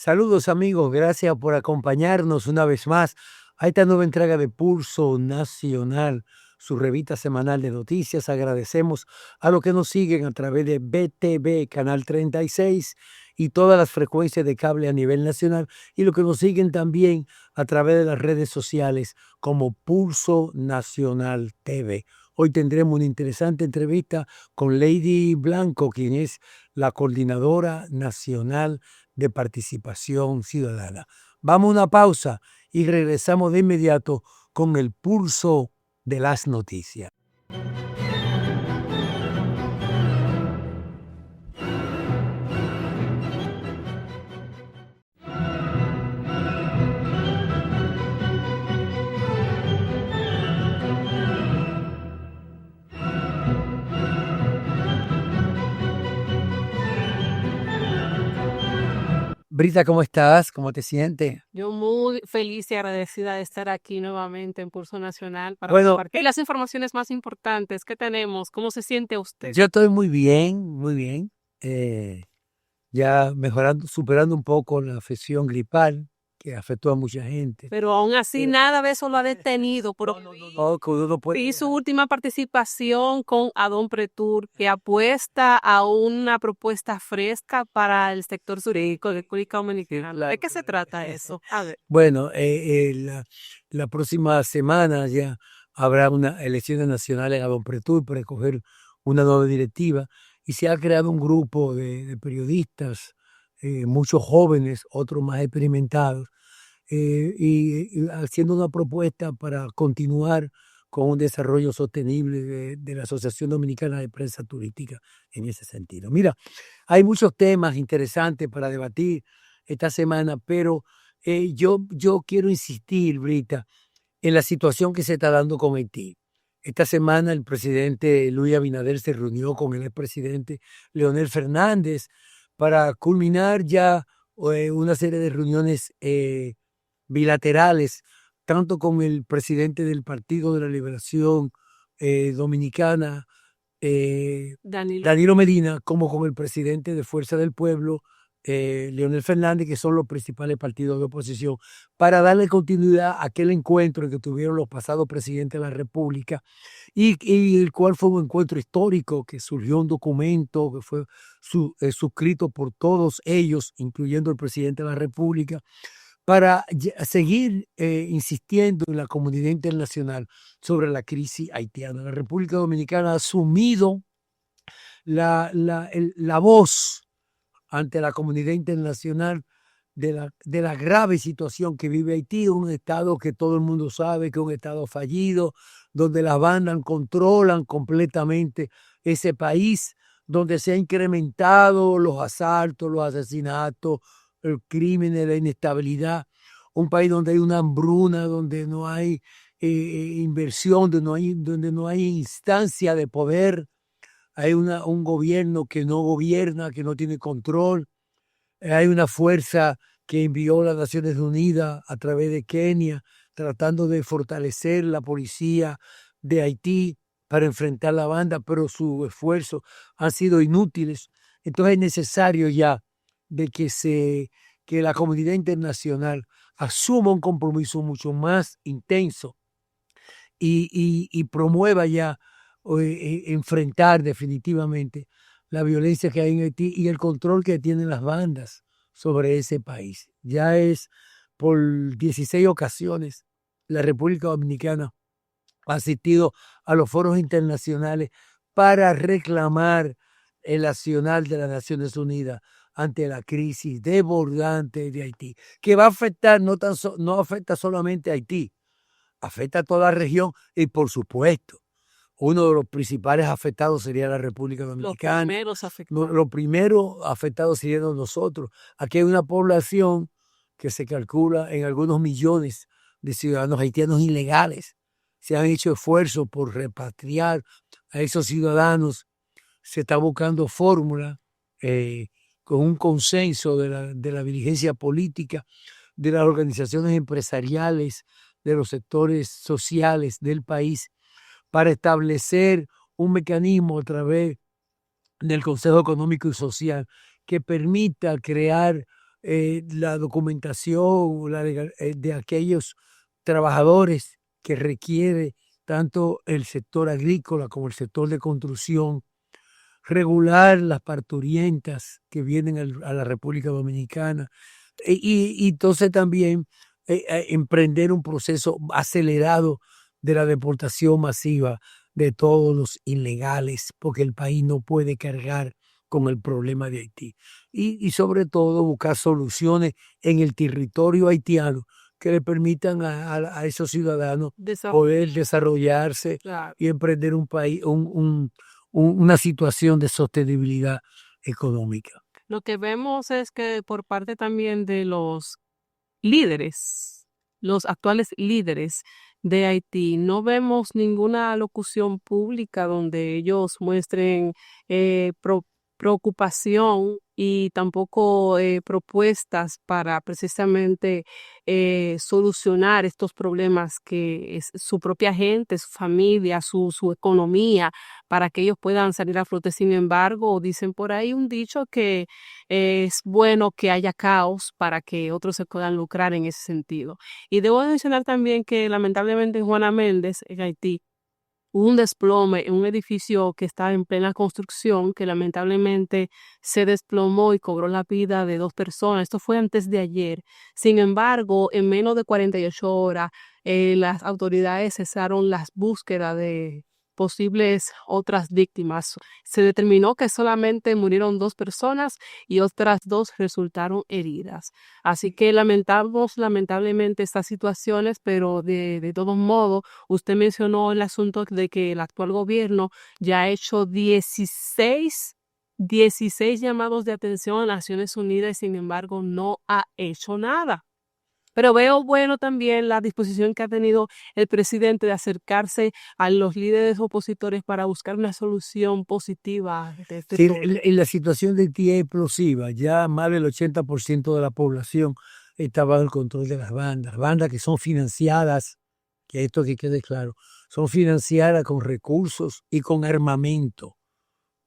Saludos amigos, gracias por acompañarnos una vez más a esta nueva entrega de Pulso Nacional, su revista semanal de noticias. Agradecemos a los que nos siguen a través de BTV, Canal 36 y todas las frecuencias de cable a nivel nacional, y los que nos siguen también a través de las redes sociales como Pulso Nacional TV. Hoy tendremos una interesante entrevista con Lady Blanco, quien es la coordinadora nacional de participación ciudadana. Vamos a una pausa y regresamos de inmediato con el pulso de las noticias. Brita, ¿cómo estás? ¿Cómo te sientes? Yo muy feliz y agradecida de estar aquí nuevamente en Pulso Nacional para Bueno, compartir las informaciones más importantes que tenemos. ¿Cómo se siente usted? yo estoy muy bien, muy bien. Ya mejorando, superando un poco la afección gripal que afectó a mucha gente. Pero aún así nada de eso lo ha detenido. Pero No, que uno no puede vi su dejar. última participación con Adón Pretur, que apuesta a una propuesta fresca para el sector jurídico de República Dominicana. ¿De qué se trata eso? A ver. Bueno, la próxima semana ya habrá unas elecciones nacionales en Adón Pretur para escoger una nueva directiva, y se ha creado un grupo de periodistas, muchos jóvenes, otros más experimentados, y haciendo una propuesta para continuar con un desarrollo sostenible de la Asociación Dominicana de Prensa Turística en ese sentido. Mira, hay muchos temas interesantes para debatir esta semana, pero yo quiero insistir, Brita, en la situación que se está dando con Haití. Esta semana el presidente Luis Abinader se reunió con el expresidente Leonel Fernández para culminar ya una serie de reuniones bilaterales, tanto con el presidente del Partido de la Liberación Dominicana, Danilo. Danilo Medina, como con el presidente de Fuerza del Pueblo, Leonel Fernández, que son los principales partidos de oposición, para darle continuidad a aquel encuentro que tuvieron los pasados presidentes de la República, y el cual fue un encuentro histórico, que surgió un documento que fue suscrito por todos ellos, incluyendo el presidente de la República, para seguir insistiendo en la comunidad internacional sobre la crisis haitiana. La República Dominicana ha asumido la voz ante la comunidad internacional de la grave situación que vive Haití, un estado que todo el mundo sabe que es un estado fallido, donde las bandas controlan completamente ese país, donde se han incrementado los asaltos, los asesinatos, el crimen, la inestabilidad, un país donde hay una hambruna, donde no hay inversión, donde no hay instancia de poder. Hay un gobierno que no gobierna, que no tiene control. Hay una fuerza que envió las Naciones Unidas a través de Kenia, tratando de fortalecer la policía de Haití para enfrentar la banda, pero sus esfuerzos han sido inútiles. Entonces es necesario ya de que la comunidad internacional asuma un compromiso mucho más intenso y promueva ya enfrentar definitivamente la violencia que hay en Haití y el control que tienen las bandas sobre ese país. Ya es por 16 ocasiones la República Dominicana ha asistido a los foros internacionales para reclamar el accionar de las Naciones Unidas ante la crisis desbordante de Haití, que va a afectar, no afecta solamente a Haití, afecta a toda la región, y por supuesto, uno de los principales afectados sería la República Dominicana. Los primeros afectados serían nosotros. Aquí hay una población que se calcula en algunos millones de ciudadanos haitianos ilegales. Se han hecho esfuerzos por repatriar a esos ciudadanos. Se está buscando fórmula con un consenso de la dirigencia política, de las organizaciones empresariales, de los sectores sociales del país, para establecer un mecanismo a través del Consejo Económico y Social que permita crear la documentación de aquellos trabajadores que requiere tanto el sector agrícola como el sector de construcción, regular las parturientas que vienen a la República Dominicana y entonces también emprender un proceso acelerado de la deportación masiva de todos los ilegales, porque el país no puede cargar con el problema de Haití. Y sobre todo buscar soluciones en el territorio haitiano que le permitan a esos ciudadanos poder desarrollarse Claro. y emprender un país, una situación de sostenibilidad económica. Lo que vemos es que por parte también de los líderes, los actuales líderes de Haití, no vemos ninguna locución pública donde ellos muestren preocupación y tampoco propuestas para precisamente solucionar estos problemas que es su propia gente, su familia, su economía, para que ellos puedan salir a flote. Sin embargo, dicen por ahí un dicho que es bueno que haya caos para que otros se puedan lucrar en ese sentido. Y debo mencionar también que lamentablemente en Juana Méndez, en Haití, hubo un desplome en un edificio que estaba en plena construcción que lamentablemente se desplomó y cobró la vida de 2 personas. Esto fue antes de ayer. Sin embargo, en menos de 48 horas, las autoridades cesaron las búsquedas de posibles otras víctimas. Se determinó que solamente murieron 2 personas y otras 2 resultaron heridas. Así que lamentamos lamentablemente estas situaciones, pero de todos modos, usted mencionó el asunto de que el actual gobierno ya ha hecho 16 llamados de atención a Naciones Unidas y sin embargo no ha hecho nada. Pero veo bueno también la disposición que ha tenido el presidente de acercarse a los líderes opositores para buscar una solución positiva de este Sí, problema. la situación de Haití es explosiva. Ya más del 80% de la población está bajo el control de las bandas que son financiadas, que esto que quede claro, son financiadas con recursos y con armamento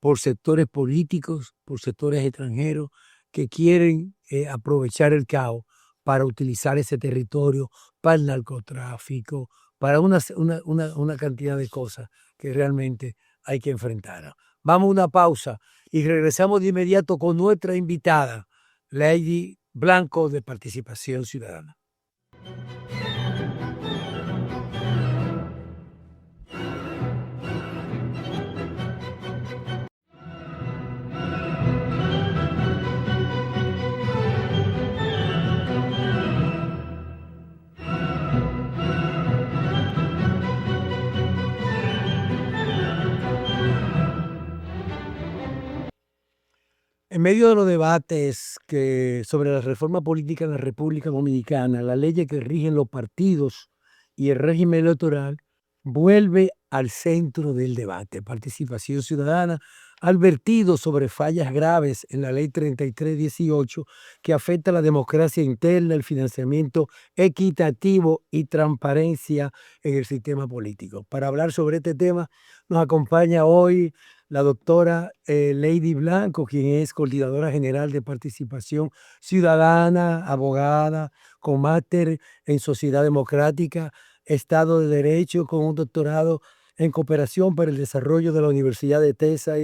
por sectores políticos, por sectores extranjeros que quieren aprovechar el caos para utilizar ese territorio para el narcotráfico, para una cantidad de cosas que realmente hay que enfrentar. Vamos a una pausa y regresamos de inmediato con nuestra invitada, Lady Blanco de Participación Ciudadana. En medio de los debates sobre la reforma política en la República Dominicana, las leyes que rigen los partidos y el régimen electoral, vuelve al centro del debate. Participación Ciudadana ha advertido sobre fallas graves en la Ley 3318 que afecta a la democracia interna, el financiamiento equitativo y transparencia en el sistema político. Para hablar sobre este tema nos acompaña hoy la doctora Lady Blanco, quien es coordinadora general de Participación Ciudadana, abogada, con máster en Sociedad Democrática, Estado de Derecho, con un doctorado en Cooperación para el Desarrollo de la Universidad de Texas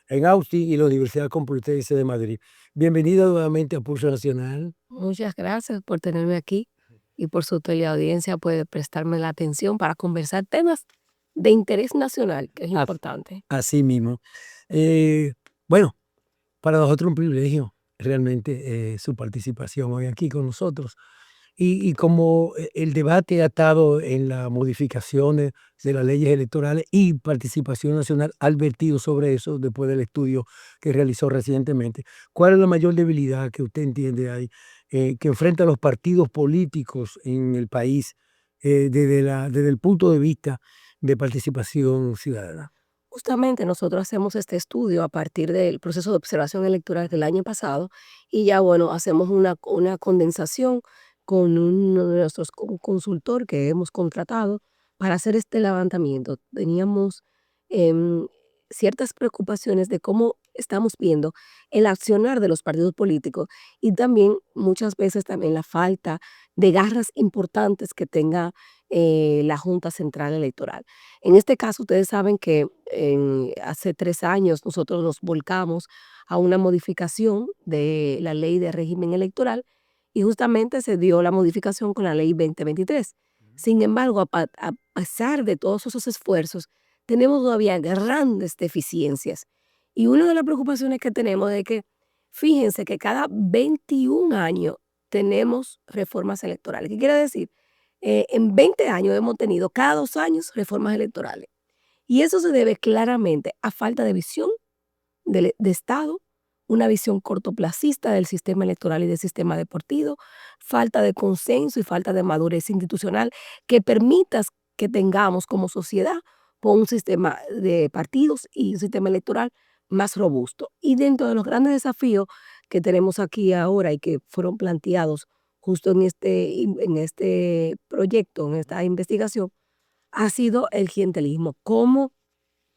en Austin y la Universidad Complutense de Madrid. Bienvenida nuevamente a Pulso Nacional. Muchas gracias por tenerme aquí y por su teleaudiencia puede prestarme la atención para conversar temas de interés nacional, que es importante. Así mismo. Bueno, para nosotros un privilegio realmente su participación hoy aquí con nosotros. Y como el debate ha estado en las modificaciones de las leyes electorales y Participación Nacional ha advertido sobre eso después del estudio que realizó recientemente, ¿cuál es la mayor debilidad que usted entiende ahí que enfrentan los partidos políticos en el país desde el punto de vista de participación ciudadana? Justamente nosotros hacemos este estudio a partir del proceso de observación electoral del año pasado y ya bueno, hacemos una condensación con uno de nuestros consultor que hemos contratado para hacer este levantamiento. Teníamos ciertas preocupaciones de cómo estamos viendo el accionar de los partidos políticos y también muchas veces también la falta de garras importantes que tenga la Junta Central Electoral. En este caso, ustedes saben que hace 3 años nosotros nos volcamos a una modificación de la ley de régimen electoral y justamente se dio la modificación con la ley 2023. Sin embargo, a pesar de todos esos esfuerzos, tenemos todavía grandes deficiencias. Y una de las preocupaciones que tenemos es que, fíjense que cada 21 años tenemos reformas electorales. ¿Qué quiere decir? En 20 años hemos tenido cada 2 años reformas electorales. Y eso se debe claramente a falta de visión de Estado, una visión cortoplacista del sistema electoral y del sistema de partido, falta de consenso y falta de madurez institucional que permita que tengamos como sociedad un sistema de partidos y un sistema electoral más robusto. Y dentro de los grandes desafíos que tenemos aquí ahora y que fueron planteados justo en este proyecto, en esta investigación, ha sido el clientelismo. Cómo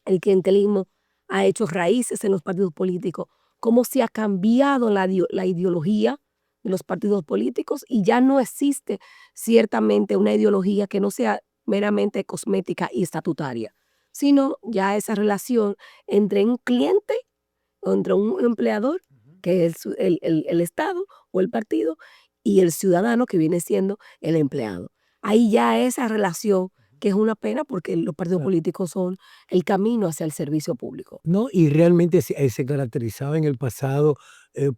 el clientelismo ha hecho raíces en los partidos políticos, cómo se ha cambiado la ideología de los partidos políticos y ya no existe ciertamente una ideología que no sea meramente cosmética y estatutaria, sino ya esa relación entre un cliente, entre un empleador, que es el Estado o el partido, y el ciudadano, que viene siendo el empleado. Ahí ya esa relación, que es una pena porque los partidos Claro. políticos son el camino hacia el servicio público. ¿No? Y realmente se caracterizaba en el pasado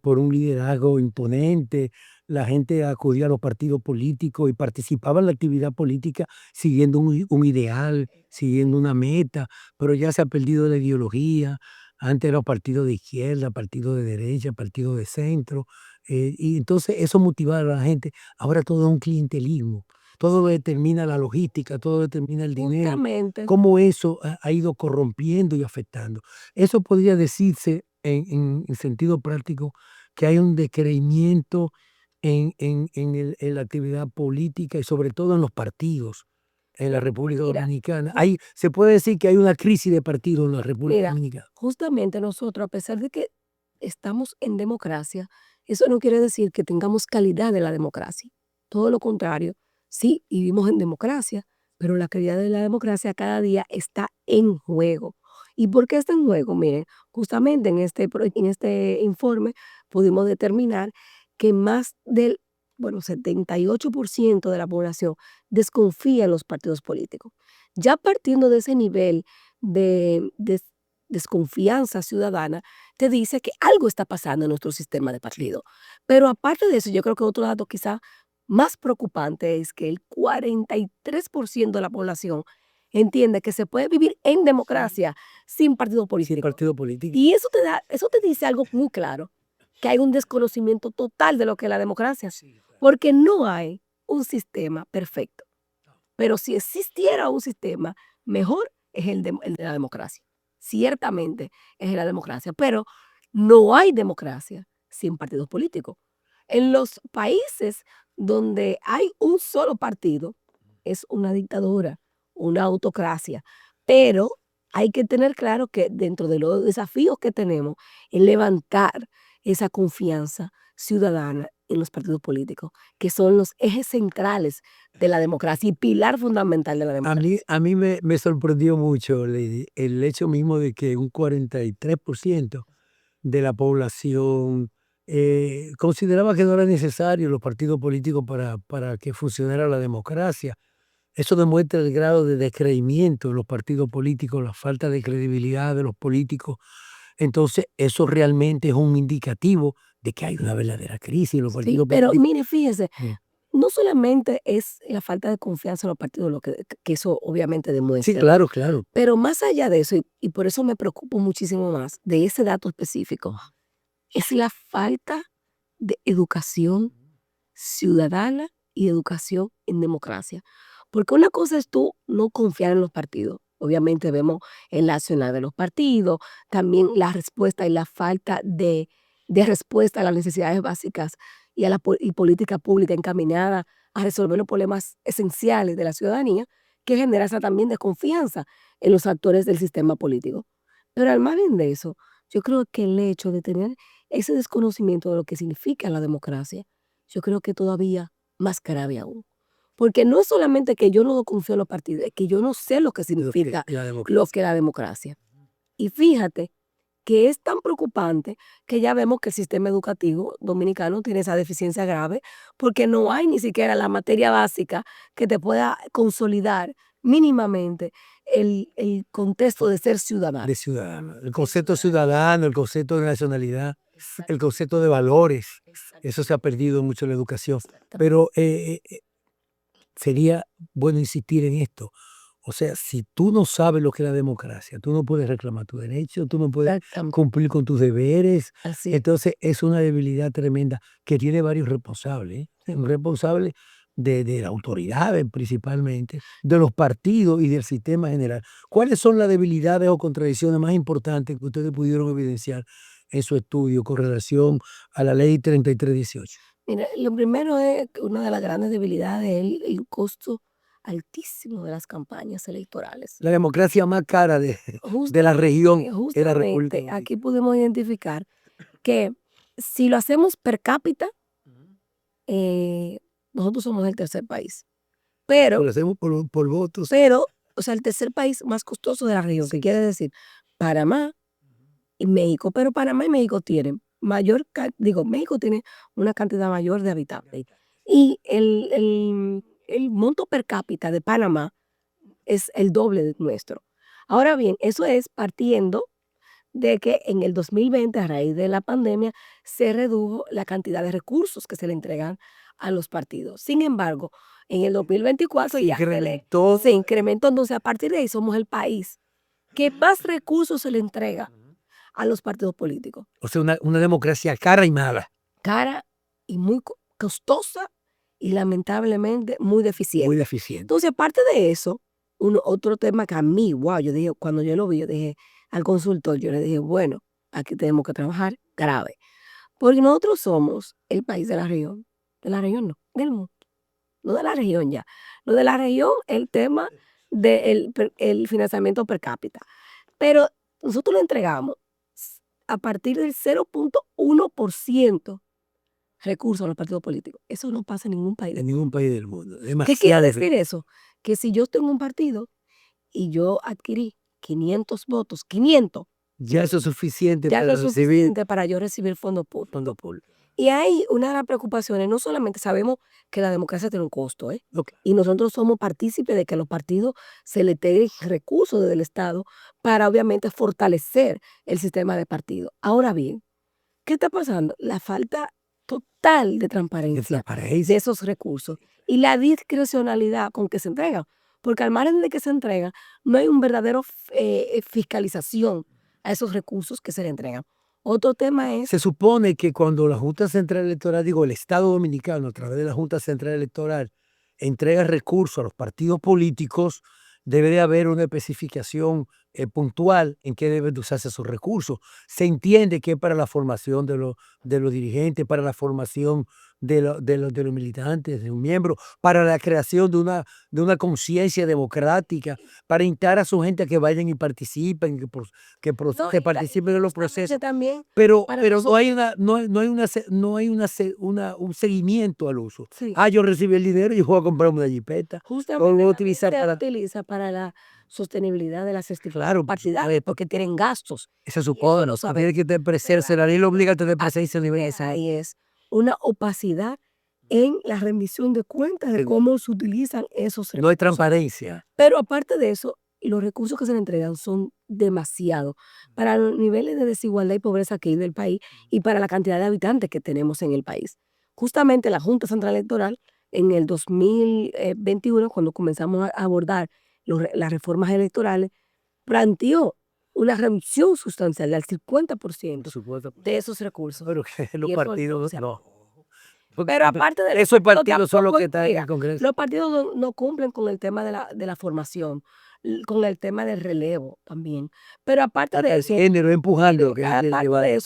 por un liderazgo imponente. La gente acudía a los partidos políticos y participaba en la actividad política siguiendo un ideal, siguiendo una meta, pero ya se ha perdido la ideología. Antes eran partidos de izquierda, partidos de derecha, partidos de centro, y entonces eso motivaba a la gente. Ahora todo es un clientelismo, todo lo determina la logística, todo lo determina el dinero. Justamente, Cómo eso ha ido corrompiendo y afectando. Eso podría decirse en sentido práctico que hay un decrecimiento en la actividad política y sobre todo en los partidos en la República mira, Dominicana. Se puede decir que hay una crisis de partidos en la República mira, Dominicana. justamente nosotros, a pesar de que estamos en democracia, eso no quiere decir que tengamos calidad de la democracia. Todo lo contrario, sí, vivimos en democracia, pero la calidad de la democracia cada día está en juego. ¿Y por qué está en juego? Miren, justamente en este informe pudimos determinar que más del, bueno, 78% de la población desconfía en los partidos políticos. Ya partiendo de ese nivel de desconfianza ciudadana, te dice que algo está pasando en nuestro sistema de partido. Pero aparte de eso, yo creo que otro dato quizá más preocupante es que el 43% de la población entiende que se puede vivir en democracia sin partido Sí, político. partido político. Y eso te dice algo muy claro, que hay un desconocimiento total de lo que es la democracia, Sí, claro. porque no hay un sistema perfecto. Pero si existiera un sistema mejor, es el de la democracia. Ciertamente es la democracia, pero no hay democracia sin partidos políticos. En los países donde hay un solo partido, es una dictadura, una autocracia, pero hay que tener claro que dentro de los desafíos que tenemos es levantar esa confianza ciudadana en los partidos políticos, que son los ejes centrales de la democracia y pilar fundamental de la A democracia. mí me sorprendió mucho, Lady, el hecho mismo de que un 43% de la población consideraba que no era necesario los partidos políticos para que funcionara la democracia. Eso demuestra el grado de descreimiento de los partidos políticos, la falta de credibilidad de los políticos. Entonces, eso realmente es un indicativo de que hay una verdadera crisis en los Sí, partidos pero políticos. mire, fíjese, Sí. no solamente es la falta de confianza en los partidos lo que eso obviamente Sí, demuestra, claro, claro. pero más allá de eso, y por eso me preocupo muchísimo más de ese dato específico, es la falta de educación ciudadana y educación en democracia. Porque una cosa es tú no confiar en los partidos. Obviamente vemos el accionar de los partidos, también la respuesta y la falta de respuesta a las necesidades básicas y a y política pública encaminada a resolver los problemas esenciales de la ciudadanía, que genera esa también desconfianza en los actores del sistema político. Pero al margen de eso, yo creo que el hecho de tener ese desconocimiento de lo que significa la democracia, yo creo que todavía más grave aún. Porque no es solamente que yo no confío en los partidos, es que yo no sé lo que significa la lo democracia. que es la democracia. Y fíjate que es tan preocupante que ya vemos que el sistema educativo dominicano tiene esa deficiencia grave porque no hay ni siquiera la materia básica que te pueda consolidar mínimamente el contexto de ser ciudadano. De ciudadano. El concepto ciudadano, el concepto de nacionalidad, el concepto de valores, eso se ha perdido mucho en la educación. Pero sería bueno insistir en esto. O sea, si tú no sabes lo que es la democracia, tú no puedes reclamar tu derecho, tú no puedes Exactamente. cumplir con tus deberes. Así es. Entonces, es una debilidad tremenda que tiene varios responsables. Un responsable de la autoridad principalmente, de los partidos y del sistema general. ¿Cuáles son las debilidades o contradicciones más importantes que ustedes pudieron evidenciar en su estudio con relación a la ley 3318? Mira, lo primero es que una de las grandes debilidades es el costo altísimo de las campañas electorales. La democracia más cara de la región es la República Justamente Dominicana. aquí podemos identificar que si lo hacemos per cápita, nosotros somos el tercer país. Pero, Lo hacemos por votos. o sea, el tercer país más costoso de la región, que Sí. quiere decir Panamá y México. Pero Panamá y México tienen México tiene una cantidad mayor de habitantes. Y el monto per cápita de Panamá es el doble de nuestro. Ahora bien, eso es partiendo de que en el 2020, a raíz de la pandemia, se redujo la cantidad de recursos que se le entregan a los partidos. Sin embargo, en el 2024 ya se incrementó, entonces a partir de ahí somos el país que más recursos se le entrega a los partidos políticos. O sea, una democracia cara y mala. Cara y muy costosa y lamentablemente muy deficiente. Muy deficiente. Entonces, aparte de eso, otro tema que a mí, wow, yo dije, cuando yo lo vi, yo dije al consultor, yo le dije, bueno, aquí tenemos que trabajar grave. Porque nosotros somos el país de la región no, del mundo, no de la región ya. Lo de la región, el tema del el financiamiento per cápita. Pero nosotros le entregamos a partir del 0.1% recursos a los partidos políticos. Eso no pasa en ningún país. En ningún país del mundo. ¿Qué quiere decir eso? Que si yo tengo un partido y yo adquirí 500 votos, 500, ya eso es suficiente ya para eso es recibir suficiente para yo recibir fondos públicos. fondo público. Y ahí una de las preocupaciones, no solamente sabemos que la democracia tiene un costo, Ok. y nosotros somos partícipes de que a los partidos se le den recursos desde el Estado para obviamente fortalecer el sistema de partidos. Ahora bien, ¿qué está pasando? La falta total de transparencia de esos recursos y la discrecionalidad con que se entregan. Porque al margen de que se entregan, no hay un verdadero fiscalización a esos recursos que se le entregan. Otro tema es... Se supone que cuando la Junta Central Electoral, digo, el Estado Dominicano, a través de la Junta Central Electoral, entrega recursos a los partidos políticos, debe de haber una especificación puntual en qué deben de usarse esos recursos. Se entiende que es para la formación de los dirigentes, para la formación de los militantes, de un miembro, para la creación de una conciencia democrática, para instar a su gente a que vayan y participen, que participen en los procesos. También Pero no hay un seguimiento al uso. Sí. Yo recibí el dinero y yo voy a comprar una jipeta. Justamente Lo voy a también utilizar se para... utiliza para la sostenibilidad de las Claro, partidarias, porque tienen gastos. se supone, lo tiene que tener presencia, la ley lo obliga a tener presencia a nivel. Ahí es una opacidad en la rendición de cuentas de Sí. cómo se utilizan esos recursos. No hay transparencia. Pero aparte de eso, los recursos que se le entregan son demasiados para los niveles de desigualdad y pobreza que hay del país y para la cantidad de habitantes que tenemos en el país. Justamente la Junta Central Electoral, en el 2021, cuando comenzamos a abordar las reformas electorales, planteó una reducción sustancial del 50% de esos recursos. Pero que los Y eso partidos no. no. Pero aparte de esos partidos son los tampoco que están en llega. el Congreso. Los partidos no cumplen con el tema de la formación, con el tema del relevo también. Pero aparte de El eso, género empujando.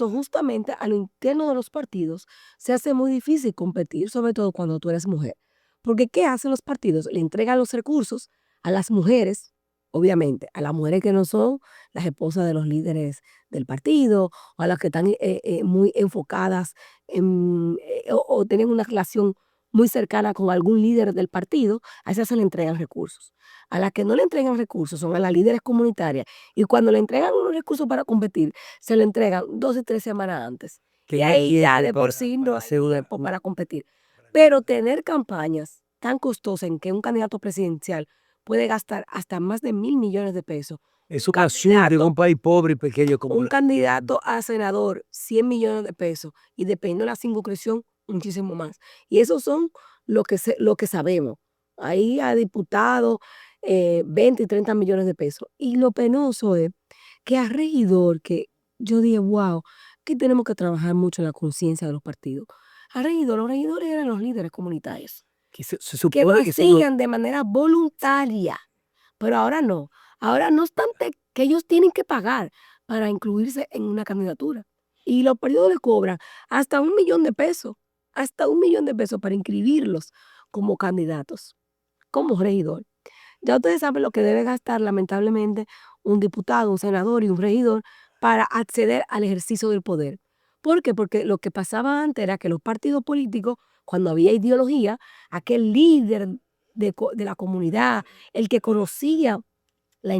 justamente a lo interno de los partidos se hace muy difícil competir, sobre todo cuando tú eres mujer. Porque ¿qué hacen los partidos? Le entregan los recursos a las mujeres obviamente, a las mujeres que no son las esposas de los líderes del partido, o a las que están muy enfocadas o tienen una relación muy cercana con algún líder del partido, a esas se le entregan recursos. A las que no le entregan recursos son a las líderes comunitarias, y cuando le entregan unos recursos para competir, se lo entregan 2 y 3 semanas antes. Que Y no ahí ya tiene de por para sí no hay hacer una... tiempo para competir. Pero tener campañas tan costosas en que un candidato presidencial puede gastar hasta más de 1.000 millones de pesos. Es un asunto en un país pobre y pequeño como Un candidato a senador, 100 millones de pesos, y dependiendo de la circunscripción, muchísimo más. Y esos son lo que sabemos. Ahí a diputados, 20 y 30 millones de pesos. Y lo penoso es que a regidor, que yo dije, wow, que tenemos que trabajar mucho en la conciencia de los partidos. A regidor, los regidores eran los líderes comunitarios, que se que lo supone que son los... hacían de manera voluntaria. Pero ahora no. Ahora no obstante que ellos tienen que pagar para incluirse en una candidatura. Y los partidos le cobran hasta 1 millón de pesos, hasta 1 millón de pesos para inscribirlos como candidatos, como regidor. Ya ustedes saben lo que debe gastar lamentablemente un diputado, un senador y un regidor para acceder al ejercicio del poder. ¿Por qué? Porque lo que pasaba antes era que los partidos políticos, cuando había ideología, aquel líder de la comunidad, el que conocía la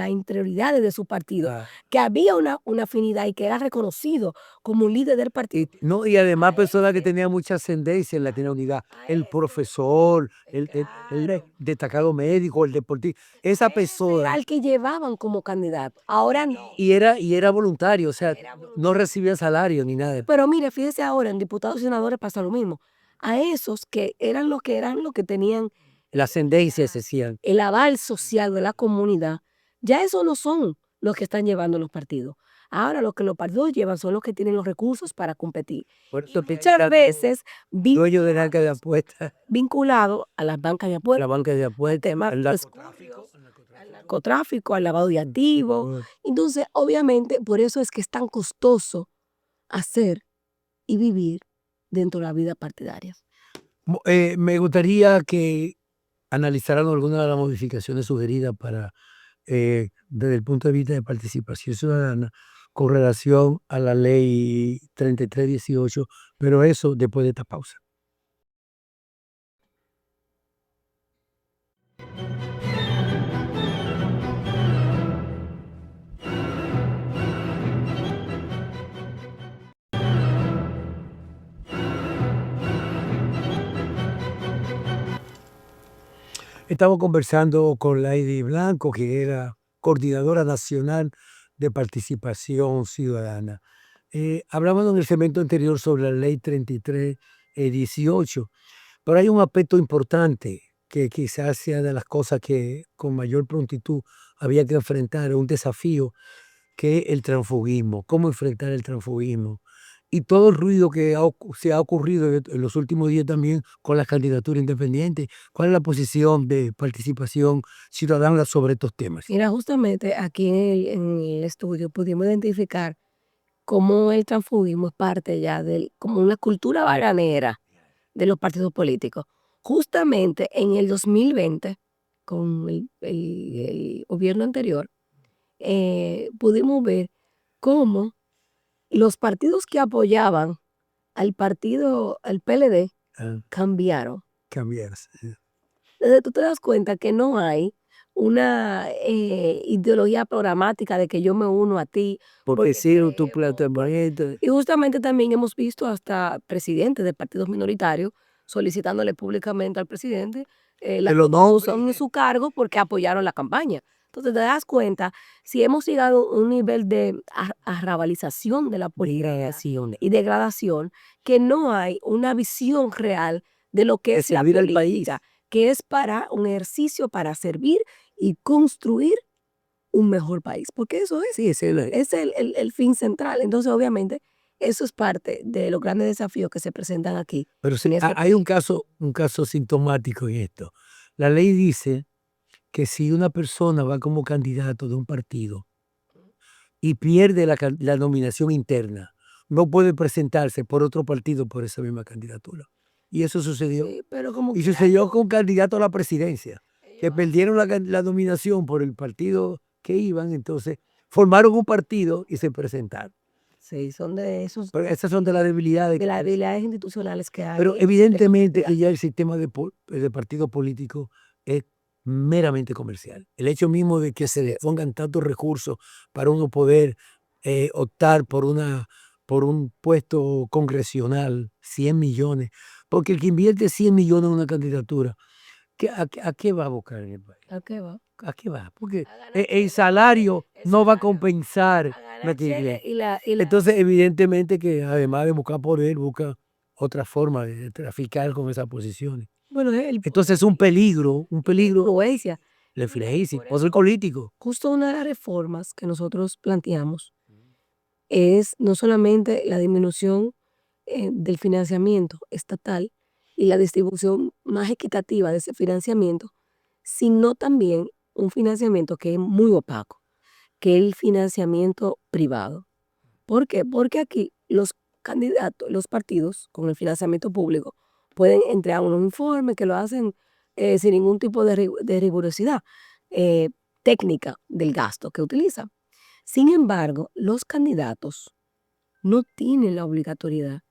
interioridades de su partido, Ah, que había una afinidad y que era reconocido como un líder del partido. no, y además personas que tenían mucha ascendencia en la unidad, el profesor, el Claro. destacado médico, el deportista, esa persona, Al que llevaban como candidato. Ahora no. y era voluntario, o sea, no recibía salario ni nada. Pero mire, fíjese ahora, en diputados y senadores pasa lo mismo. A esos que eran los que tenían La ascendencia se decían. el aval social de la comunidad, ya esos no son los que están llevando los partidos. Ahora lo que los partidos llevan son los que tienen los recursos para competir. Por Y eso que muchas era veces dueño de banca de apuestas, vinculado a las bancas de la apuestas, banca de al apuestas, tema al escurridos, al narcotráfico, al lavado de activos. narcotráfico. Entonces, obviamente, por eso es que es tan costoso hacer y vivir dentro de la vida partidaria. Me gustaría que analizaran algunas de las modificaciones sugeridas para, desde el punto de vista de participación ciudadana, con relación a la ley 3318, pero eso después de esta pausa. Estamos conversando con Lady Blanco, que era coordinadora nacional de participación ciudadana. Hablamos en el segmento anterior sobre la ley 3318, pero hay un aspecto importante que quizás sea de las cosas que con mayor prontitud había que enfrentar, un desafío, que es el transfugismo, cómo enfrentar el transfugismo. Y todo el ruido que se ha ocurrido en los últimos días también con las candidaturas independientes. ¿Cuál es la posición de participación ciudadana sobre estos temas? Mira, justamente aquí en el estudio pudimos identificar cómo el transfugismo es parte ya como una cultura bananera de los partidos políticos. Justamente en el 2020, con el gobierno anterior, pudimos ver cómo los partidos que apoyaban al PLD, Ah, cambiaron. cambiar. Sí. Entonces tú te das cuenta que no hay una ideología programática de que yo me uno a ti. Porque si tu creo, planteamiento, Y justamente también hemos visto hasta presidentes de partidos minoritarios solicitándole públicamente al presidente la que lo nombre, remoción de su cargo porque apoyaron la campaña. Entonces te das cuenta, si hemos llegado a un nivel de arrabalización de la política y degradación, que no hay una visión real de lo que de es la servir al país. política, que es para un ejercicio para servir y construir un mejor país, porque eso es, Sí, es el fin central. Entonces, obviamente, eso es parte de los grandes desafíos que se presentan aquí. pero en este hay un caso sintomático en esto. La ley dice que si una persona va como candidato de un partido y pierde la nominación interna, no puede presentarse por otro partido por esa misma candidatura. Y eso sucedió. Sí, pero como Y quiera, sucedió con un candidato a la presidencia. que perdieron la dominación por el partido que iban, entonces formaron un partido y se presentaron. Sí, son de esos, Pero esas son de las debilidades. de las habilidades institucionales que hay. Pero evidentemente que ya el sistema de partido político es meramente comercial. El hecho mismo de que se le pongan tantos recursos para uno poder optar por un puesto congresional, 100 millones, porque el que invierte 100 millones en una candidatura, ¿a qué va a buscar en el país? ¿A qué va? ¿A qué va? Porque A ganar el cheque. salario El no va a salario. compensar. A ganar cheque y Entonces, evidentemente que además de buscar poder, busca otra forma de traficar con esas posiciones. bueno, Entonces es un peligro, influencia. la influencia, poder político. Justo una de las reformas que nosotros planteamos es no solamente la disminución del financiamiento estatal y la distribución más equitativa de ese financiamiento, sino también un financiamiento que es muy opaco, que es el financiamiento privado. ¿Por qué? Porque aquí los candidatos, los partidos con el financiamiento público pueden entregar unos informes que lo hacen sin ningún tipo de rigurosidad técnica del gasto que utilizan. Sin embargo, los candidatos no tienen la obligatoriedad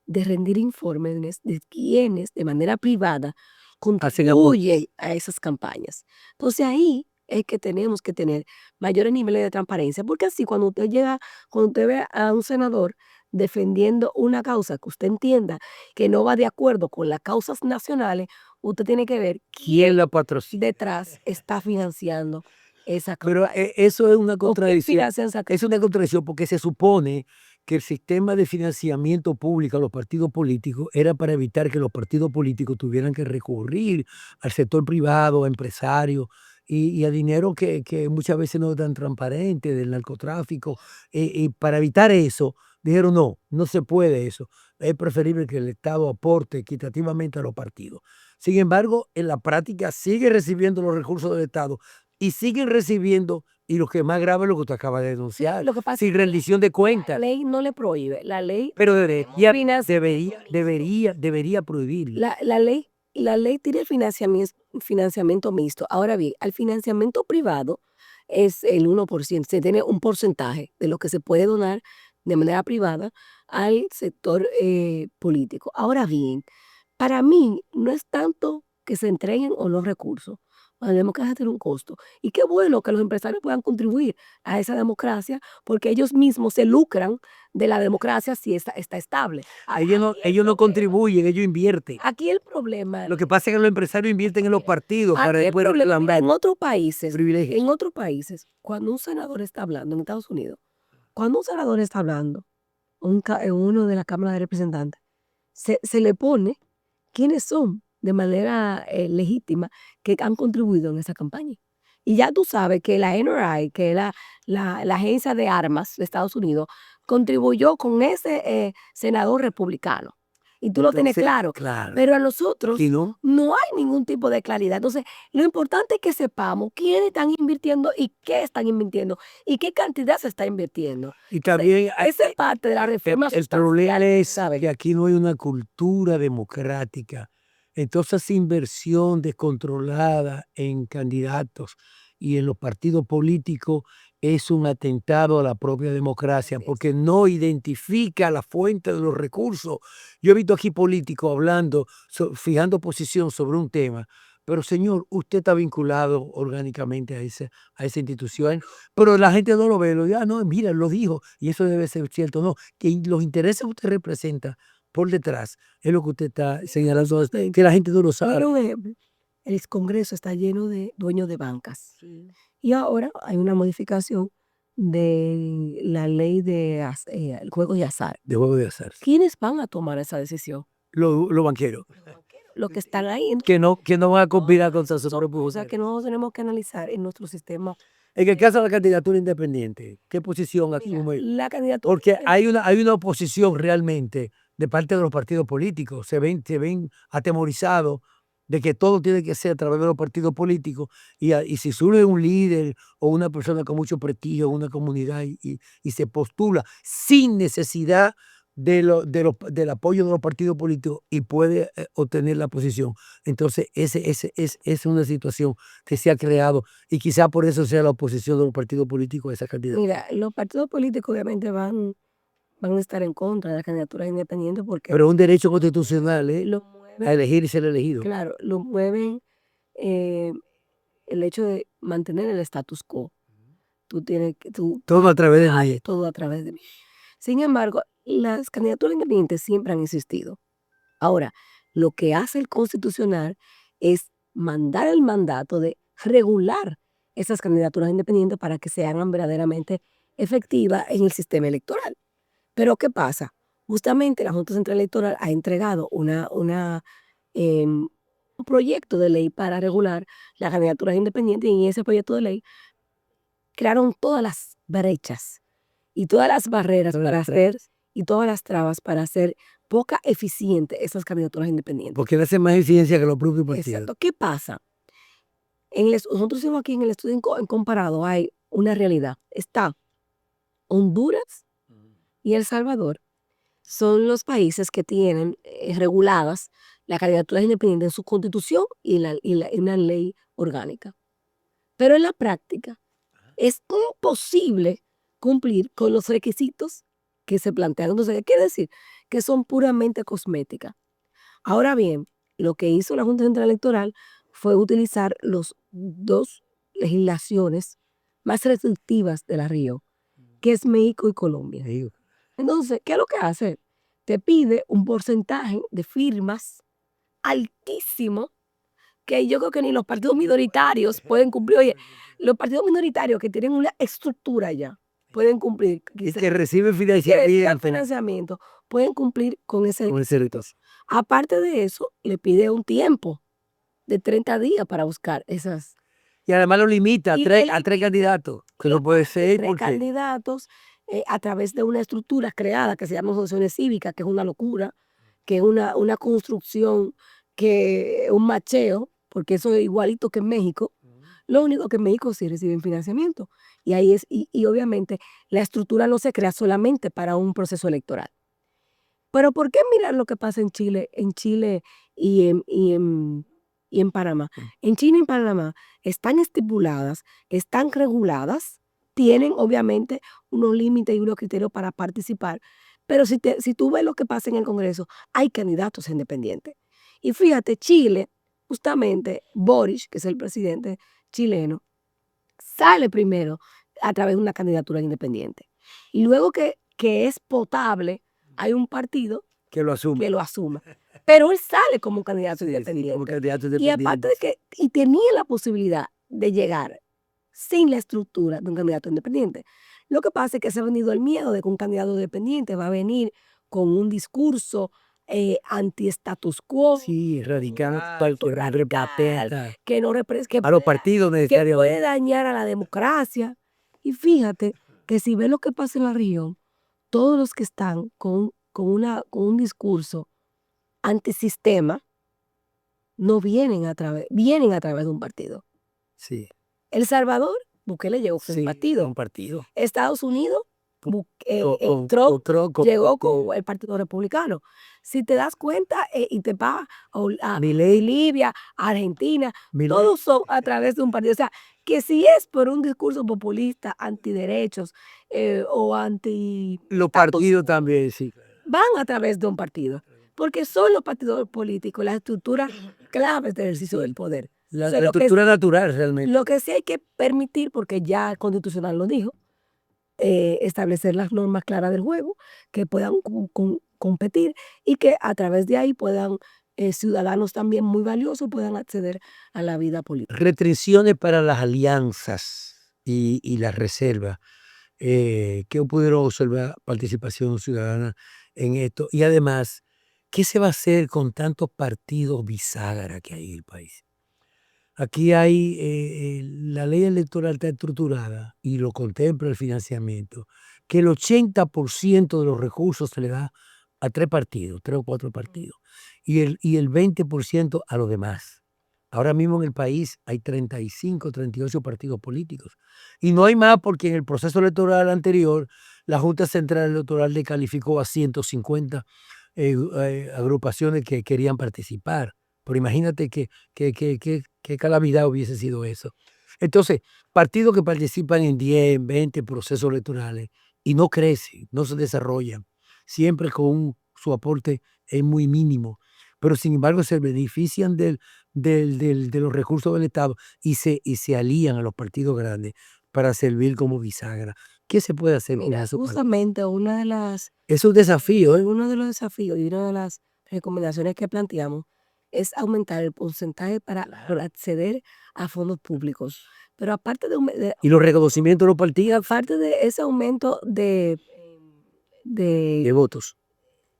de rendir informes de quienes de manera privada contribuyen a esas campañas. Entonces ahí es que tenemos que tener mayores niveles de transparencia, porque así cuando usted ve a un senador defendiendo una causa que usted entienda que no va de acuerdo con las causas nacionales, usted tiene que ver ¿Quién la patrocina? detrás está financiando esa Pero campaña. eso es una ¿O quién contradicción. financia esa Es una contradicción porque se supone que el sistema de financiamiento público a los partidos políticos era para evitar que los partidos políticos tuvieran que recurrir al sector privado, a empresarios y a dinero que muchas veces no es tan transparente, del narcotráfico. Y para evitar eso, dijeron no, no se puede eso. Es preferible que el Estado aporte equitativamente a los partidos. Sin embargo, en la práctica sigue recibiendo los recursos del Estado y siguen recibiendo, y lo que es más grave es lo que usted acaba de denunciar, lo que pasa sin es que rendición de la cuentas. ley no le prohíbe, la ley Pero financiamiento debería prohibirlo. la ley tiene el financiamiento mixto. Ahora bien, al financiamiento privado es el 1%, se tiene un porcentaje de lo que se puede donar de manera privada al sector político. Ahora bien, para mí no es tanto que se entreguen o no recursos. La democracia tiene un costo. Y qué bueno que los empresarios puedan contribuir a esa democracia porque ellos mismos se lucran de la democracia si está estable. Ellos no contribuyen, ellos invierten. Aquí el problema, Lo que pasa es que los empresarios invierten en los partidos para aquí el después problema reclamar privilegios. en otros países, cuando un senador está hablando en Estados Unidos, cuando un senador está hablando en uno de la Cámara de Representantes, se le pone quiénes son de manera legítima que han contribuido en esa campaña. Y ya tú sabes que la NRA, que es la agencia de armas de Estados Unidos, contribuyó con ese senador republicano. Y tú lo tienes Entonces, claro. claro. Pero a nosotros ¿Y no? no hay ningún tipo de claridad. Entonces, lo importante es que sepamos quiénes están invirtiendo y qué están invirtiendo y qué cantidad se está invirtiendo. Y también Esa es parte de la reforma el problema sustancial, es ¿sabes? que aquí no hay una cultura democrática. Entonces, esa inversión descontrolada en candidatos y en los partidos políticos es un atentado a la propia democracia porque no identifica la fuente de los recursos. Yo he visto aquí políticos hablando, fijando posición sobre un tema, pero señor, usted está vinculado orgánicamente a esa institución, pero la gente no lo ve, lo dice, no, mira, lo dijo, y eso debe ser cierto. No, que los intereses que usted representa por detrás es lo que usted está señalando, que la gente no lo sabe. Mira un ejemplo, el Congreso está lleno de dueños de bancas. Y ahora hay una modificación de la ley de juegos de azar. De juego de azar. ¿Quiénes van a tomar esa decisión? Los banqueros. Los que están ahí. Que no van a combinar con sus propios O sea, que nosotros tenemos que analizar en nuestro sistema. En el caso de la candidatura independiente, ¿qué posición Mira, asume? la candidatura Porque hay una oposición realmente de parte de los partidos políticos. Se ven atemorizados de que todo tiene que ser a través de los partidos políticos y si surge un líder o una persona con mucho prestigio en una comunidad y se postula sin necesidad del apoyo de los partidos políticos y puede obtener la posición. Entonces, es una situación que se ha creado y quizá por eso sea la oposición de los partidos políticos a esa candidatura. Mira, los partidos políticos obviamente van a estar en contra de las candidaturas independientes porque Pero es un derecho constitucional lo a mueven, elegir y ser elegido. claro, lo mueven eh, el hecho de mantener el status quo. Tú tienes que, Todo a través de mí. todo a través de mí. Sin embargo, las candidaturas independientes siempre han existido. Ahora, lo que hace el Constitucional es mandar el mandato de regular esas candidaturas independientes para que se hagan verdaderamente efectivas en el sistema electoral. Pero ¿qué pasa? Justamente la Junta Central Electoral ha entregado un proyecto de ley para regular las candidaturas independientes y en ese proyecto de ley crearon todas las brechas y todas las barreras para hacer y todas las trabas para hacer poca eficiente esas candidaturas independientes. Porque le hacen más eficiencia que los propios partidos. Exacto. ¿Qué pasa? Nosotros hicimos aquí en el estudio en comparado, hay una realidad. Está Honduras y El Salvador. Son los países que tienen reguladas las candidaturas independientes en su constitución y en la ley orgánica. Pero en la práctica es imposible cumplir con los requisitos que se plantean. Entonces, ¿qué quiere decir? Que son puramente cosméticas. Ahora bien, lo que hizo la Junta Central Electoral fue utilizar los dos legislaciones más restrictivas de la región, que es México y Colombia. Entonces, ¿qué es lo que hace? Te pide un porcentaje de firmas altísimo que yo creo que ni los partidos minoritarios pueden cumplir. Oye, los partidos minoritarios que tienen una estructura ya pueden cumplir. Y que reciben financiamiento pueden cumplir con ese reto. Aparte de eso, le pide un tiempo de 30 días para buscar esas. Y además lo limita a Y tres candidatos, que no puede ser. Tres candidatos a través de una estructura creada que se llama asociaciones cívicas, que es una locura, que es una construcción, que un macheo, porque eso es igualito que en México. Lo único que en México sí reciben financiamiento. Y ahí y obviamente la estructura no se crea solamente para un proceso electoral. Pero ¿por qué mirar lo que pasa en Chile y en Panamá? En Chile y en Panamá están estipuladas, están reguladas, tienen obviamente unos límites y unos criterios para participar, pero si tú ves lo que pasa en el Congreso, hay candidatos independientes. Y fíjate, Chile, justamente Boric, que es el presidente chileno, sale primero a través de una candidatura independiente. Y luego que es potable, hay un partido que lo asuma. Pero él sale como candidato independiente. Y aparte de que tenía la posibilidad de llegar sin la estructura de un candidato independiente. Lo que pasa es que se ha venido el miedo de que un candidato independiente va a venir con un discurso anti-status quo. Sí, radical, que no representa, a los partidos que puede dañar a la democracia. Y fíjate que si ves lo que pasa en la región, todos los que están con un discurso antisistema no vienen a través de un partido. Sí. El Salvador, Bukele llegó con un partido. Estados Unidos, Trump llegó con el Partido Republicano. Si te das cuenta y te vas a Libia, Argentina, todos son a través de un partido. O sea, que si es por un discurso populista, antiderechos o anti... Los partidos también, sí. Van a través de un partido, porque son los partidos políticos las estructuras claves del ejercicio del poder. La estructura natural realmente. Lo que sí hay que permitir, porque ya el Constitucional lo dijo, establecer las normas claras del juego, que puedan competir y que a través de ahí puedan ciudadanos también muy valiosos puedan acceder a la vida política. Restricciones para las alianzas y las reservas. ¿Qué pudieron observar participación ciudadana en esto? Y además, ¿qué se va a hacer con tantos partidos bisagra que hay en el país? Aquí hay, la ley electoral está estructurada y lo contempla el financiamiento, que el 80% de los recursos se le da a 3 partidos, 3 o 4 partidos, y el 20% a los demás. Ahora mismo en el país hay 35, 38 partidos políticos. Y no hay más porque en el proceso electoral anterior la Junta Central Electoral le calificó a 150 agrupaciones que querían participar. Pero imagínate qué calamidad hubiese sido eso. Entonces, partidos que participan en 10, 20 procesos electorales y no crecen, no se desarrollan, siempre su aporte es muy mínimo, pero sin embargo se benefician de los recursos del Estado y se alían a los partidos grandes para servir como bisagra. ¿Qué se puede hacer con Mira, eso? justamente una de las Es un desafío, ¿eh? uno de los desafíos y una de las recomendaciones que planteamos es aumentar el porcentaje para acceder a fondos públicos. Pero aparte Y los reconocimientos de los partidos aparte de ese aumento de de votos.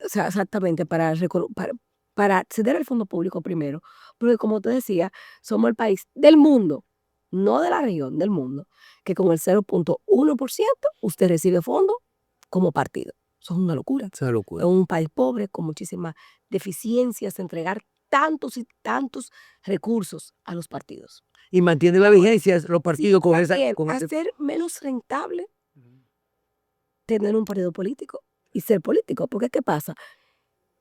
o sea, exactamente, para acceder al fondo público primero, porque como te decía, somos el país del mundo, no de la región, del mundo, que con el 0,1% usted recibe fondos como partido. Eso es una locura. Es una Es locura. un país pobre con muchísimas deficiencias, entregar tantos y tantos recursos a los partidos. Y mantiene la vigencia los partidos con esa... También Con ese- hacer menos rentable tener un partido político y ser político, porque ¿qué pasa?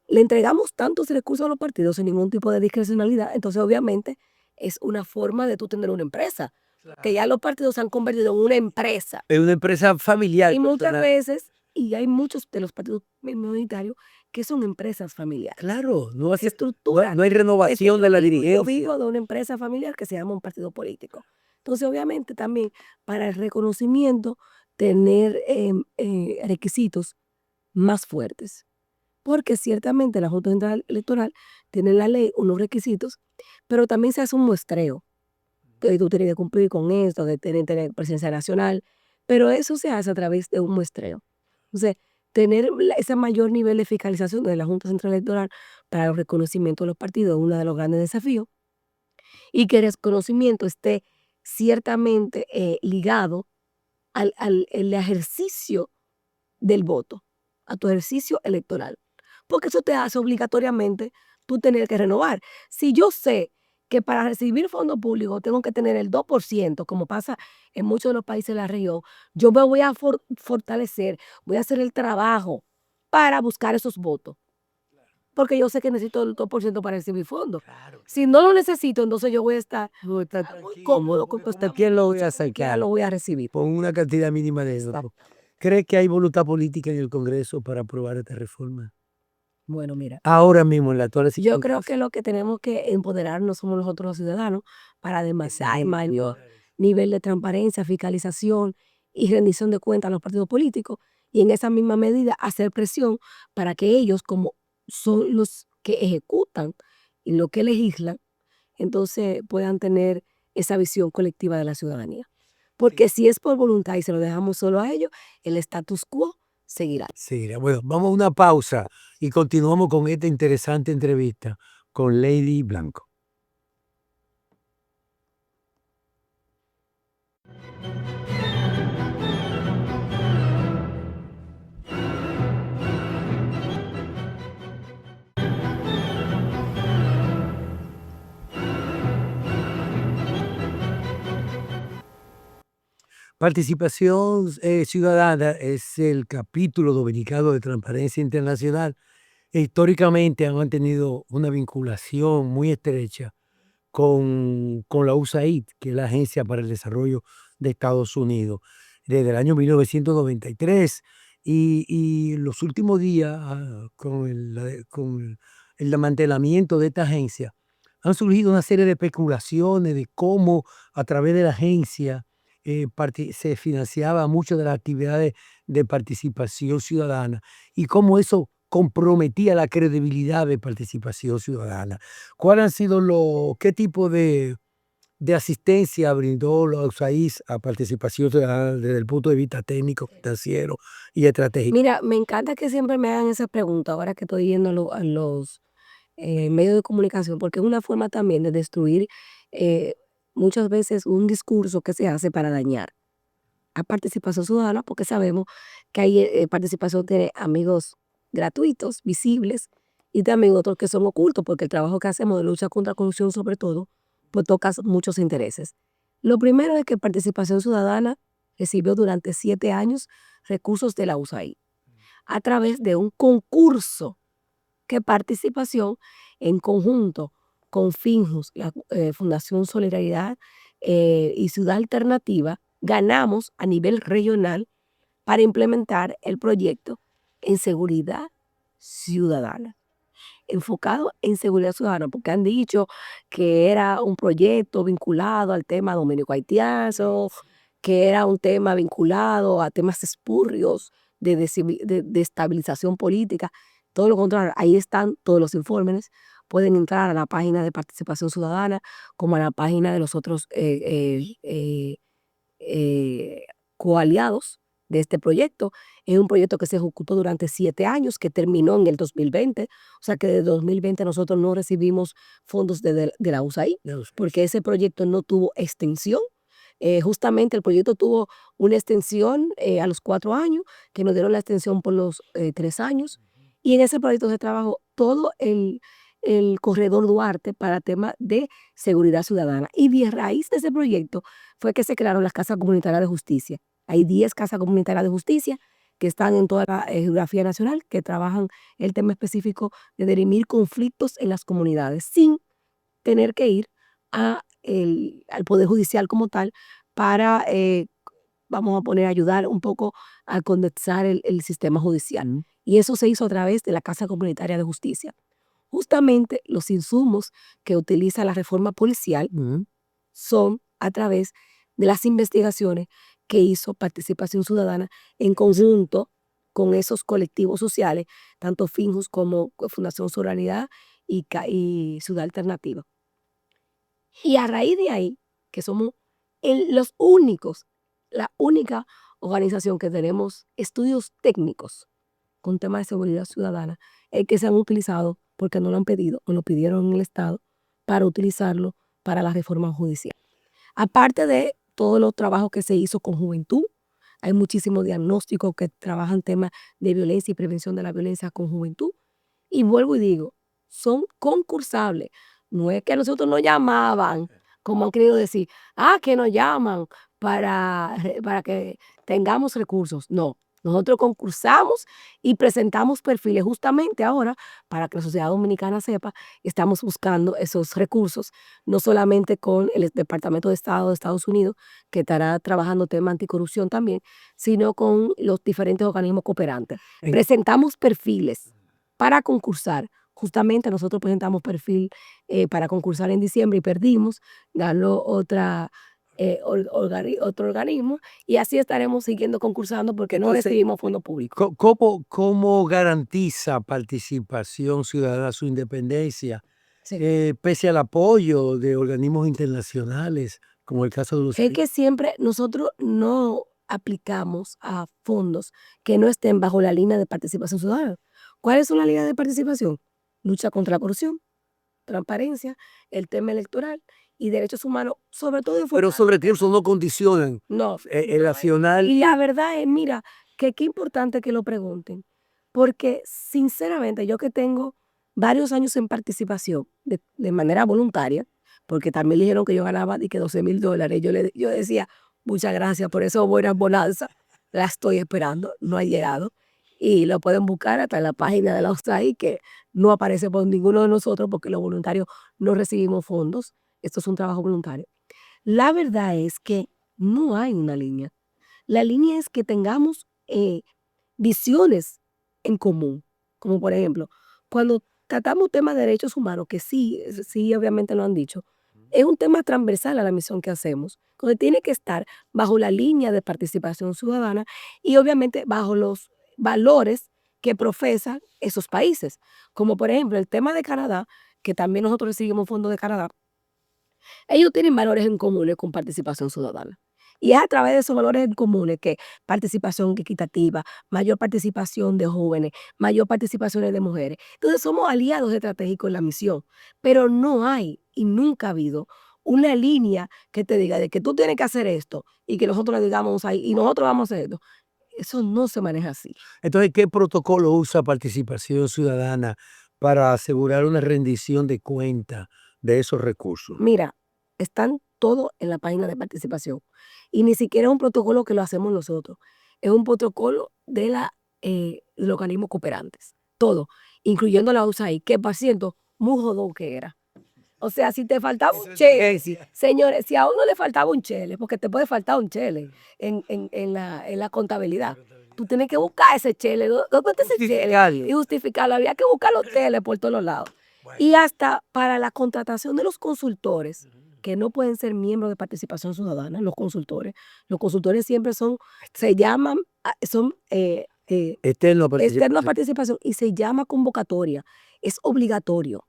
Le entregamos tantos recursos a los partidos sin ningún tipo de discrecionalidad, entonces obviamente es una forma de tú tener una empresa, que ya los partidos se han convertido en una empresa. Es una empresa familiar. Y muchas veces, y hay muchos de los partidos minoritarios que son empresas familiares. Claro, no, Estructura. no hay renovación de la Yo dirigencia. vivo de una empresa familiar que se llama un partido político. Entonces, obviamente, también para el reconocimiento, tener requisitos más fuertes. Porque ciertamente la Junta Central Electoral tiene en la ley unos requisitos, pero también se hace un muestreo, que tú tienes que cumplir con esto, de tener presencia nacional, pero eso se hace a través de un muestreo. Entonces, tener ese mayor nivel de fiscalización de la Junta Central Electoral para el reconocimiento de los partidos es uno de los grandes desafíos, y que el reconocimiento esté ciertamente ligado el ejercicio del voto, a tu ejercicio electoral. Porque eso te hace obligatoriamente tú tener que renovar. Si yo sé que para recibir fondos públicos tengo que tener el 2%, como pasa en muchos de los países de la región, yo me voy a fortalecer, voy a hacer el trabajo para buscar esos votos. Porque yo sé que necesito el 2% para recibir fondos. Claro, Si no lo necesito, entonces yo voy a estar no está muy cómodo con que ¿Hasta quién lo voy a ya sacar? lo voy a recibir. Con una cantidad mínima de eso. Exacto. ¿Cree que hay voluntad política en el Congreso para aprobar esta reforma? Bueno, mira. Ahora mismo, en la actual Yo creo que lo que tenemos que empoderarnos somos nosotros los ciudadanos para demasiado mayor nivel de transparencia, fiscalización y rendición de cuentas a los partidos políticos y en esa misma medida hacer presión para que ellos, como son los que ejecutan y lo que legislan, entonces puedan tener esa visión colectiva de la ciudadanía. Porque si es por voluntad y se lo dejamos solo a ellos, el status quo seguirá. Sí, bueno, vamos a una pausa y continuamos con esta interesante entrevista con Lady Blanco. Participación ciudadana es el capítulo dominicano de Transparencia Internacional. Históricamente han mantenido una vinculación muy estrecha con la USAID, que es la Agencia para el Desarrollo de Estados Unidos, desde el año 1993. Y los últimos días, con el desmantelamiento de esta agencia, han surgido una serie de especulaciones de cómo a través de la agencia se financiaba mucho de las actividades de participación ciudadana y cómo eso comprometía la credibilidad de participación ciudadana. ¿Cuál han sido qué tipo de asistencia brindó la USAID a participación ciudadana desde el punto de vista técnico, financiero y estratégico? Mira, me encanta que siempre me hagan esa pregunta ahora que estoy yendo a los medios de comunicación, porque es una forma también de destruir eh, muchas veces un discurso que se hace para dañar a participación ciudadana, porque sabemos que hay participación tiene amigos gratuitos, visibles, y también otros que son ocultos, porque el trabajo que hacemos de lucha contra la corrupción, sobre todo, pues tocas muchos intereses. Lo primero es que Participación Ciudadana recibió durante 7 años recursos de la USAID a través de un concurso que Participación, en conjunto con Finjus, la Fundación Solidaridad y Ciudad Alternativa, ganamos a nivel regional para implementar el proyecto en seguridad ciudadana, enfocado en seguridad ciudadana, porque han dicho que era un proyecto vinculado al tema dominico-haitiano, que era un tema vinculado a temas espurios de estabilización política. Todo lo contrario, ahí están todos los informes. Pueden entrar a la página de Participación Ciudadana, como a la página de los otros coaliados de este proyecto. Es un proyecto que se ejecutó durante 7 años, que terminó en el 2020. O sea que de 2020 nosotros no recibimos fondos de la USAID, porque ese proyecto no tuvo extensión. Justamente el proyecto tuvo una extensión a los 4 años, que nos dieron la extensión por los 3 años. Y en ese proyecto se trabajó todo el corredor Duarte para temas de seguridad ciudadana. Y de raíz de ese proyecto fue que se crearon las casas comunitarias de justicia. Hay 10 casas comunitarias de justicia que están en toda la geografía nacional, que trabajan el tema específico de dirimir conflictos en las comunidades, sin tener que ir al Poder Judicial como tal para, vamos a poner, ayudar un poco a condensar el sistema judicial. Y eso se hizo a través de la Casa Comunitaria de Justicia. Justamente los insumos que utiliza la reforma policial son a través de las investigaciones que hizo Participación Ciudadana en conjunto con esos colectivos sociales, tanto Finjus como Fundación Solidaridad y Ciudad Alternativa. Y a raíz de ahí, que somos los únicos, la única organización que tenemos estudios técnicos con temas de seguridad ciudadana, que se han utilizado porque no lo han pedido, o lo pidieron en el Estado, para utilizarlo para la reforma judicial. Aparte de todos los trabajos que se hizo con juventud, hay muchísimos diagnósticos que trabajan temas de violencia y prevención de la violencia con juventud. Y vuelvo y digo, son concursables. No es que a nosotros nos llamaban, como han querido decir, que nos llaman para que tengamos recursos. No, nosotros concursamos y presentamos perfiles justamente ahora para que la sociedad dominicana sepa, estamos buscando esos recursos, no solamente con el Departamento de Estado de Estados Unidos, que estará trabajando tema anticorrupción también, sino con los diferentes organismos cooperantes. Presentamos perfiles para concursar. Justamente nosotros presentamos perfil para concursar en diciembre y perdimos, ganó otro organismo, y así estaremos siguiendo concursando porque no recibimos fondos públicos. ¿Cómo garantiza Participación Ciudadana su independencia, Sí. pese al apoyo de organismos internacionales, como el caso de los... Es que siempre nosotros no aplicamos a fondos que no estén bajo la línea de participación ciudadana. ¿Cuáles son las líneas de participación? Lucha contra la corrupción, transparencia, el tema electoral y derechos humanos, sobre todo Pero sobre que eso no condicionan no, el nacional. Y la verdad es, mira, que qué importante que lo pregunten, porque sinceramente yo que tengo varios años en participación de manera voluntaria, porque también le dijeron que yo ganaba y que $12,000, yo decía, muchas gracias por eso, buenas bonanzas, la estoy esperando, no ha llegado, y lo pueden buscar hasta en la página de la USAID, que no aparece por ninguno de nosotros porque los voluntarios no recibimos fondos, esto es un trabajo voluntario. La verdad es que no hay una línea. La línea es que tengamos visiones en común, como por ejemplo, cuando tratamos temas de derechos humanos, que sí, obviamente lo han dicho, es un tema transversal a la misión que hacemos, donde tiene que estar bajo la línea de participación ciudadana y obviamente bajo los valores que profesan esos países, como por ejemplo el tema de Canadá, que también nosotros recibimos fondos de Canadá. Ellos tienen valores en comunes con participación ciudadana. Y es a través de esos valores en comunes que participación equitativa, mayor participación de jóvenes, mayor participación de mujeres. Entonces somos aliados estratégicos en la misión, pero no hay y nunca ha habido una línea que te diga de que tú tienes que hacer esto y que nosotros le digamos ahí y nosotros vamos a hacer esto. Eso no se maneja así. Entonces, ¿qué protocolo usa Participación Ciudadana para asegurar una rendición de cuenta de esos recursos? Mira, están todo en la página de participación. Y ni siquiera es un protocolo que lo hacemos nosotros, es un protocolo de los organismos cooperantes, todo, incluyendo la USAID, que por cierto, muy jodón que era. O sea, si te faltaba un chele, señores, si a uno le faltaba un chele, porque te puede faltar un chele en la contabilidad, tú tienes que buscar ese chele, ¿dónde está ese chele? Y justificarlo, había que buscar los cheles por todos los lados. Y hasta para la contratación de los consultores, que no pueden ser miembros de participación ciudadana, los consultores siempre se llaman, son Externo externos a participación y se llama convocatoria, es obligatorio.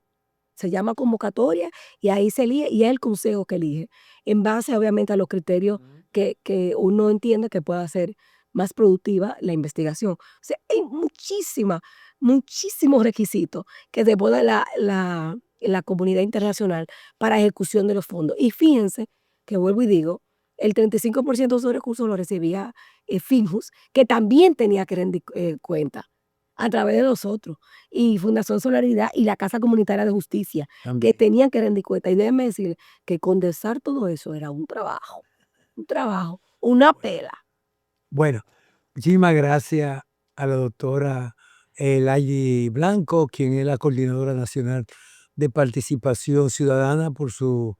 Se llama convocatoria y ahí se elige y es el consejo que elige, en base obviamente a los criterios que uno entiende que pueda ser más productiva la investigación. O sea, hay muchísimos requisitos que depone la comunidad internacional para ejecución de los fondos. Y fíjense que vuelvo y digo, el 35% de esos recursos lo recibía Finjus, que también tenía que rendir cuenta a través de nosotros, y Fundación Solidaridad y la Casa Comunitaria de Justicia, que tenían que rendir cuenta. Y déjenme decir que condensar todo eso era un trabajo, una pela. Bueno, muchísimas gracias a la doctora Elayi Blanco, quien es la Coordinadora Nacional de Participación Ciudadana, por su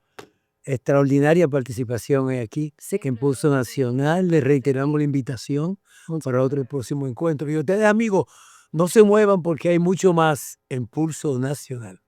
extraordinaria participación aquí en Pulso Nacional. Le reiteramos la invitación para otro próximo encuentro. Y ustedes, amigos, no se muevan porque hay mucho más en Pulso Nacional.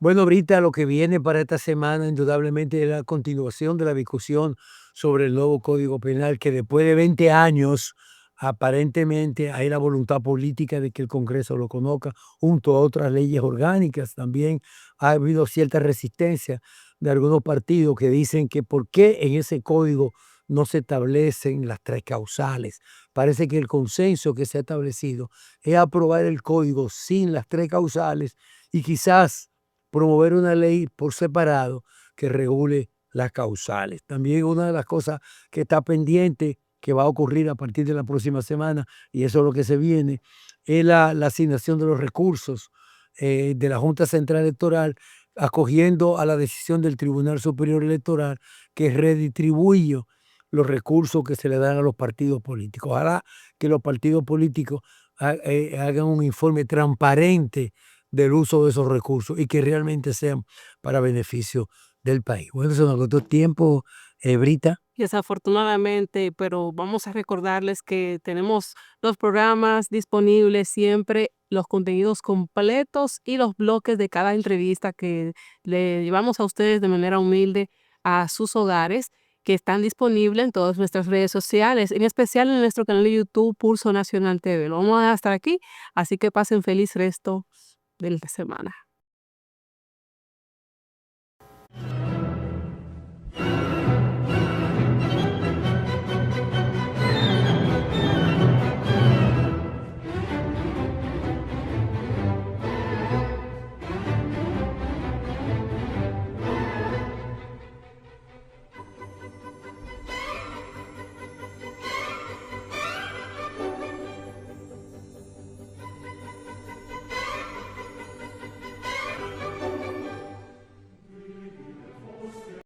Bueno, ahorita lo que viene para esta semana indudablemente es la continuación de la discusión sobre el nuevo Código Penal, que después de 20 años aparentemente hay la voluntad política de que el Congreso lo conozca, junto a otras leyes orgánicas. También ha habido cierta resistencia de algunos partidos que dicen que por qué en ese código no se establecen las 3 causales. Parece que el consenso que se ha establecido es aprobar el código sin las 3 causales y quizás promover una ley por separado que regule las causales. También una de las cosas que está pendiente, que va a ocurrir a partir de la próxima semana, y eso es lo que se viene, es la asignación de los recursos de la Junta Central Electoral, acogiendo a la decisión del Tribunal Superior Electoral, que redistribuye los recursos que se le dan a los partidos políticos. Ojalá que los partidos políticos hagan un informe transparente del uso de esos recursos y que realmente sean para beneficio del país. Bueno, se nos agotó tiempo, Brita. Desafortunadamente, pero vamos a recordarles que tenemos los programas disponibles siempre, los contenidos completos y los bloques de cada entrevista que le llevamos a ustedes de manera humilde a sus hogares, que están disponibles en todas nuestras redes sociales, en especial en nuestro canal de YouTube Pulso Nacional TV. Lo vamos a dejar hasta aquí, así que pasen feliz resto de la semana.